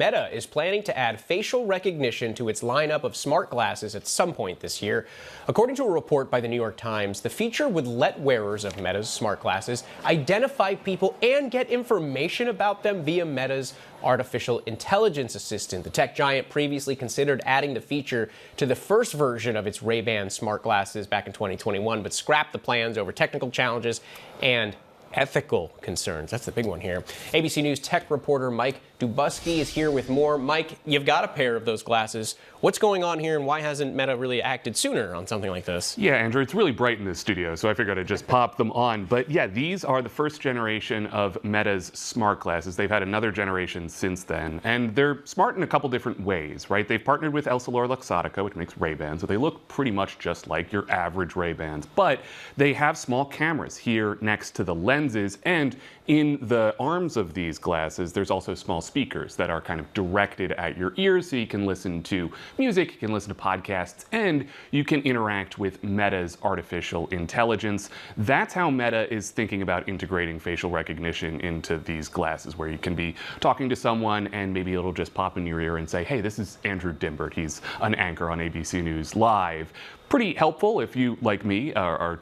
Meta is planning to add facial recognition to its lineup of smart glasses at some point this year. According to a report by the New York Times, the feature would let wearers of Meta's smart glasses identify people and get information about them via Meta's artificial intelligence assistant. The tech giant previously considered adding the feature to the first version of its Ray-Ban smart glasses back in 2021, but scrapped the plans over technical challenges and ethical concerns. That's the big one here. ABC News tech reporter Mike Dobuski is here with more. Mike, you've got a pair of those glasses. What's going on here, and why hasn't Meta really acted sooner on something like this? Yeah, Andrew, it's really bright in this studio, so I figured I'd just pop them on. But yeah, these are the first generation of Meta's smart glasses. They've had another generation since then, and they're smart in a couple different ways, right? They've partnered with Essilor-Luxottica, which makes Ray-Bans, so they look pretty much just like your average Ray-Bans. But they have small cameras here next to the lenses, and in the arms of these glasses, there's also small speakers that are kind of directed at your ears, so you can listen to music, you can listen to podcasts, and you can interact with Meta's artificial intelligence. That's how Meta is thinking about integrating facial recognition into these glasses, where you can be talking to someone and maybe it'll just pop in your ear and say, hey, this is Andrew Dimbert. He's an anchor on ABC News Live. Pretty helpful if you, like me,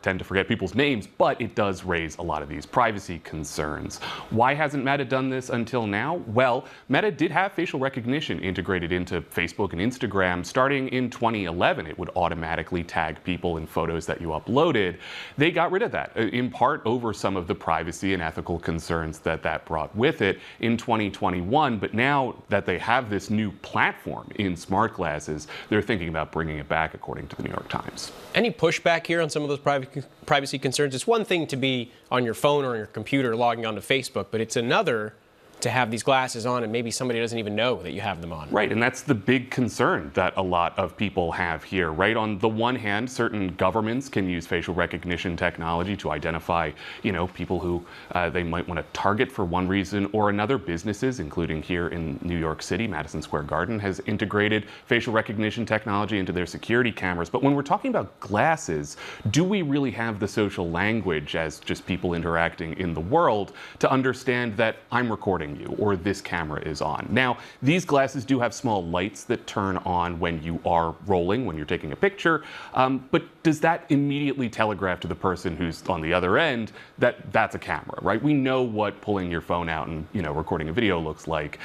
tend to forget people's names, but it does raise a lot of these privacy concerns. Why hasn't Meta done this until now? Well, Meta did have facial recognition integrated into Facebook and Instagram starting in 2011. It would automatically tag people in photos that you uploaded. They got rid of that, in part over some of the privacy and ethical concerns that brought with it in 2021. But now that they have this new platform in smart glasses, they're thinking about bringing it back, according to the New York Times. Any pushback here on some of those privacy concerns? It's one thing to be on your phone or on your computer logging onto Facebook, but it's another to have these glasses on and maybe somebody doesn't even know that you have them on. Right, and that's the big concern that a lot of people have here, right? On the one hand, certain governments can use facial recognition technology to identify, people who they might want to target for one reason or another. Businesses, including here in New York City, Madison Square Garden has integrated facial recognition technology into their security cameras. But when we're talking about glasses, do we really have the social language as just people interacting in the world to understand that I'm recording you or this camera is on? Now, these glasses do have small lights that turn on when you are rolling, when you're taking a picture, but does that immediately telegraph to the person who's on the other end that that's a camera, right? We know what pulling your phone out and recording a video looks like.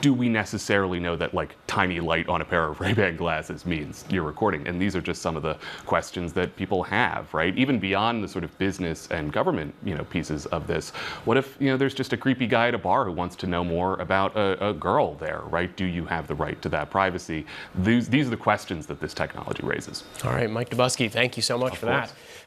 Do we necessarily know that tiny light on a pair of Ray-Ban glasses means you're recording? And these are just some of the questions that people have, right? Even beyond the sort of business and government, pieces of this. What if, there's just a creepy guy at a bar who wants to know more about a girl there, right? Do you have the right to that privacy? These are the questions that this technology raises. All right, Mike Dobuski, thank you so much for that.